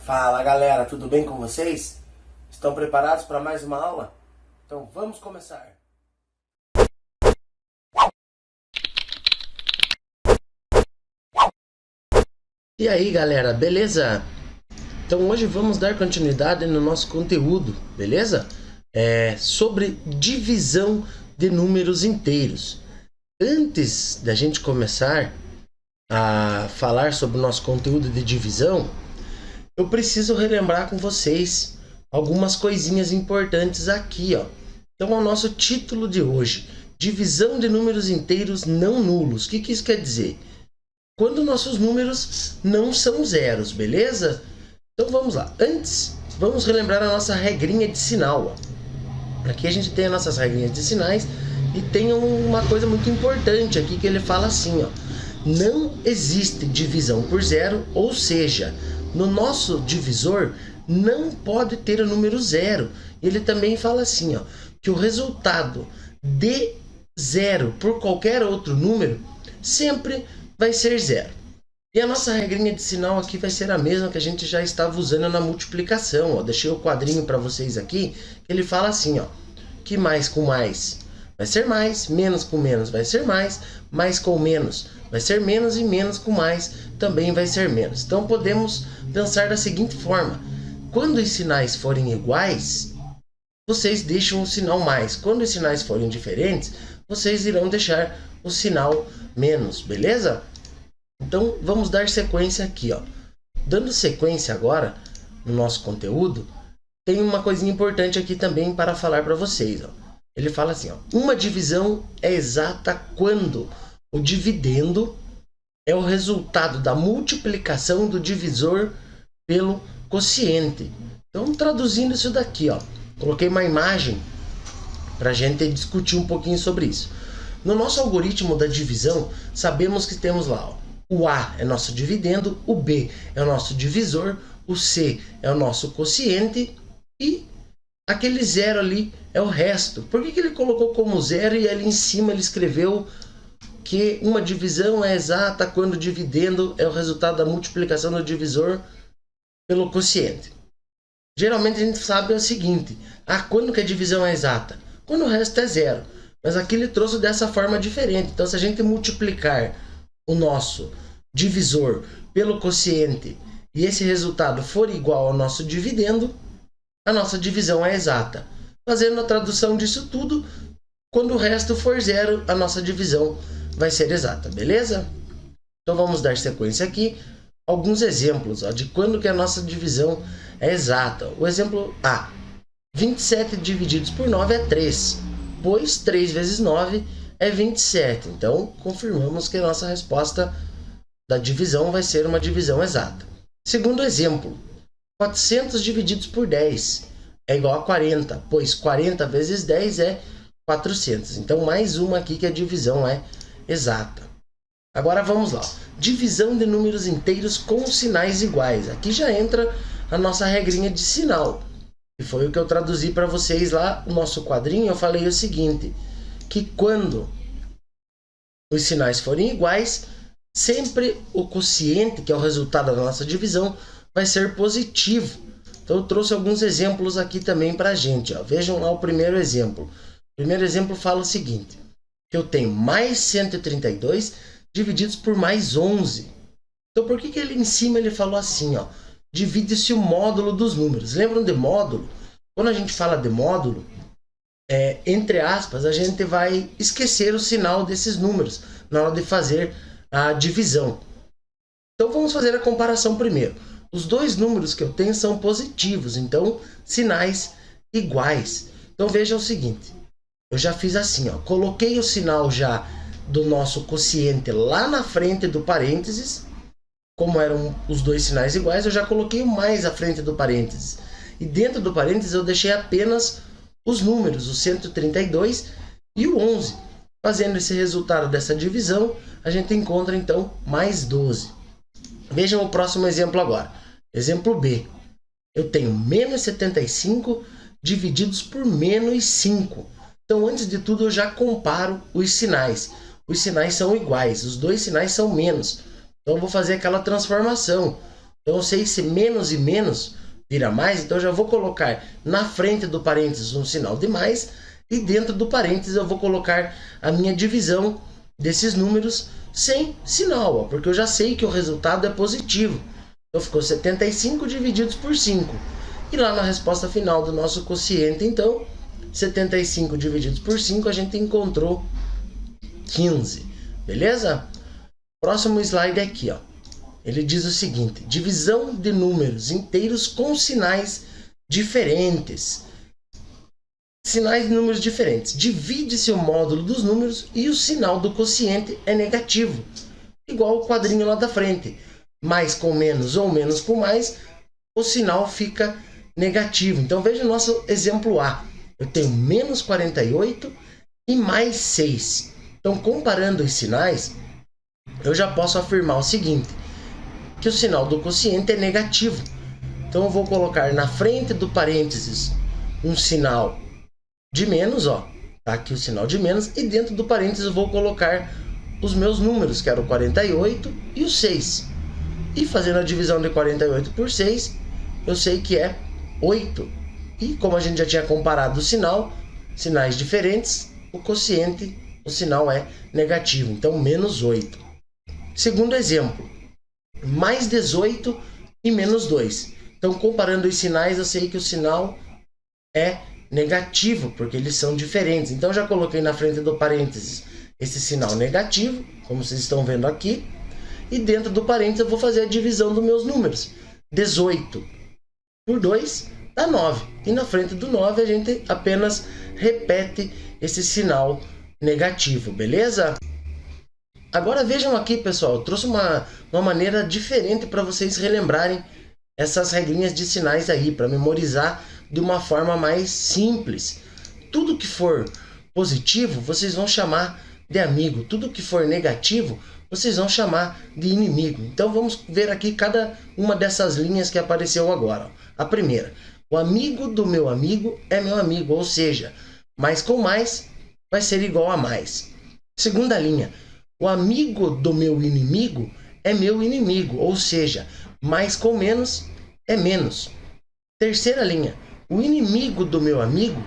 Fala galera, tudo bem com vocês? Estão preparados para mais uma aula? Então vamos começar! E aí galera, beleza? Então hoje vamos dar continuidade no nosso conteúdo, beleza? Sobre divisão de números inteiros. Antes da gente começar a falar sobre o nosso conteúdo de divisão, eu preciso relembrar com vocês algumas coisinhas importantes aqui, ó. Então, é o nosso título de hoje: divisão de números inteiros não nulos. O que isso quer dizer? Quando nossos números não são zeros, beleza? Então, vamos lá. Antes, vamos relembrar a nossa regrinha de sinal, ó. Aqui a gente tem as nossas regrinhas de sinais e tem uma coisa muito importante aqui que ele fala assim, ó: não existe divisão por zero, ou seja, no nosso divisor não pode ter o número zero. Ele também fala assim, ó, que o resultado de zero por qualquer outro número sempre vai ser zero. E a nossa regrinha de sinal aqui vai ser a mesma que a gente já estava usando na multiplicação, ó. Deixei o quadrinho para vocês aqui, que ele fala assim, ó, que mais com mais vai ser mais, menos com menos vai ser mais com menos vai ser menos e menos com mais também vai ser menos. Então podemos pensar da seguinte forma: quando os sinais forem iguais, vocês deixam o sinal mais. Quando os sinais forem diferentes, vocês irão deixar o sinal menos, beleza? Então vamos dar sequência aqui, ó. Dando sequência agora no nosso conteúdo, tem uma coisinha importante aqui também para falar para vocês, ó. Ele fala assim, ó: uma divisão é exata quando o dividendo é o resultado da multiplicação do divisor pelo quociente. Então, traduzindo isso daqui, ó, coloquei uma imagem para a gente discutir um pouquinho sobre isso. No nosso algoritmo da divisão, sabemos que temos lá, ó, o A é nosso dividendo, o B é o nosso divisor, o C é o nosso quociente e aquele zero ali é o resto. Por que ele colocou como zero e ali em cima ele escreveu que uma divisão é exata quando o dividendo é o resultado da multiplicação do divisor pelo quociente? Geralmente a gente sabe o seguinte: quando que a divisão é exata? Quando o resto é zero. Mas aqui ele trouxe dessa forma diferente. Então, se a gente multiplicar o nosso divisor pelo quociente e esse resultado for igual ao nosso dividendo, a nossa divisão é exata. Fazendo a tradução disso tudo, quando o resto for zero, a nossa divisão vai ser exata, beleza? Então vamos dar sequência aqui. Alguns exemplos, ó, de quando que a nossa divisão é exata. O exemplo A: 27 divididos por 9 é 3, pois 3 vezes 9 é 27. Então confirmamos que a nossa resposta da divisão vai ser uma divisão exata. Segundo exemplo: 400 divididos por 10 é igual a 40, pois 40 vezes 10 é 400. Então, mais uma aqui que a divisão é exata. Agora vamos lá. Divisão de números inteiros com sinais iguais. Aqui já entra a nossa regrinha de sinal. E foi o que eu traduzi para vocês lá no nosso quadrinho. Eu falei o seguinte: que quando os sinais forem iguais, sempre o quociente, que é o resultado da nossa divisão, vai ser positivo. Então eu trouxe alguns exemplos aqui também para a gente, ó. Vejam lá o primeiro exemplo. O primeiro exemplo fala o seguinte: que eu tenho mais 132 divididos por mais 11. Então por que ele em cima ele falou assim, ó: divide-se o módulo dos números? Lembram de módulo? Quando a gente fala de módulo, entre aspas, a gente vai esquecer o sinal desses números na hora de fazer a divisão. Então vamos fazer a comparação primeiro. Os dois números que eu tenho são positivos, então sinais iguais. Então veja o seguinte: eu já fiz assim, ó, coloquei o sinal já do nosso quociente lá na frente do parênteses. Como eram os dois sinais iguais, eu já coloquei o mais à frente do parênteses. E dentro do parênteses eu deixei apenas os números, o 132 e o 11. Fazendo esse resultado dessa divisão, a gente encontra então mais 12. Vejam o próximo exemplo agora. Exemplo B. Eu tenho menos 75 divididos por menos 5. Então, antes de tudo, eu já comparo os sinais. Os sinais são iguais, os dois sinais são menos. Então, eu vou fazer aquela transformação. Então eu sei se menos e menos vira mais, então eu já vou colocar na frente do parênteses um sinal de mais e dentro do parênteses eu vou colocar a minha divisão desses números sem sinal, ó, porque eu já sei que o resultado é positivo. Então ficou 75 divididos por 5. E lá na resposta final do nosso quociente, então, 75 divididos por 5, a gente encontrou 15. Beleza? Próximo slide aqui, ó. Ele diz o seguinte: divisão de números inteiros com sinais diferentes. Sinais de números diferentes. Divide-se o módulo dos números e o sinal do quociente é negativo. Igual o quadrinho lá da frente. Mais com menos ou menos com mais, o sinal fica negativo. Então veja o nosso exemplo A. Eu tenho menos 48 e mais 6. Então, comparando os sinais, eu já posso afirmar o seguinte, que o sinal do quociente é negativo. Então eu vou colocar na frente do parênteses um sinal de menos, ó. Tá aqui o sinal de menos, e dentro do parênteses eu vou colocar os meus números, que eram o 48 e o 6. E fazendo a divisão de 48 por 6, eu sei que é 8. E como a gente já tinha comparado o sinal, sinais diferentes, o quociente, o sinal é negativo. Então, menos 8. Segundo exemplo, mais 18 e menos 2. Então, comparando os sinais, eu sei que o sinal é negativo, porque eles são diferentes. Então, já coloquei na frente do parênteses esse sinal negativo, como vocês estão vendo aqui. E dentro do parênteses eu vou fazer a divisão dos meus números. 18 por 2 dá 9. E na frente do 9 a gente apenas repete esse sinal negativo, beleza? Agora vejam aqui, pessoal, eu trouxe uma maneira diferente para vocês relembrarem essas regrinhas de sinais aí, para memorizar de uma forma mais simples. Tudo que for positivo, vocês vão chamar de amigo. Tudo que for negativo, vocês vão chamar de inimigo. Então vamos ver aqui cada uma dessas linhas que apareceu agora. A primeira, o amigo do meu amigo é meu amigo, ou seja, mais com mais vai ser igual a mais. Segunda linha, o amigo do meu inimigo é meu inimigo, ou seja, mais com menos é menos. Terceira linha, o inimigo do meu amigo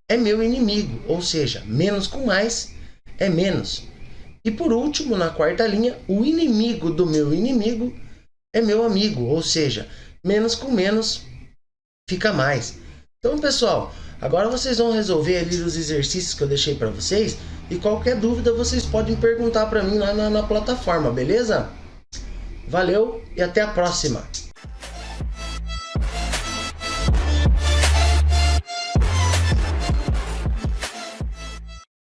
é meu inimigo, ou seja, menos com mais é menos. E por último, na quarta linha, o inimigo do meu inimigo é meu amigo, ou seja, menos com menos fica mais. Então, pessoal, agora vocês vão resolver ali os exercícios que eu deixei para vocês, e qualquer dúvida vocês podem perguntar para mim lá na plataforma, beleza? Valeu e até a próxima!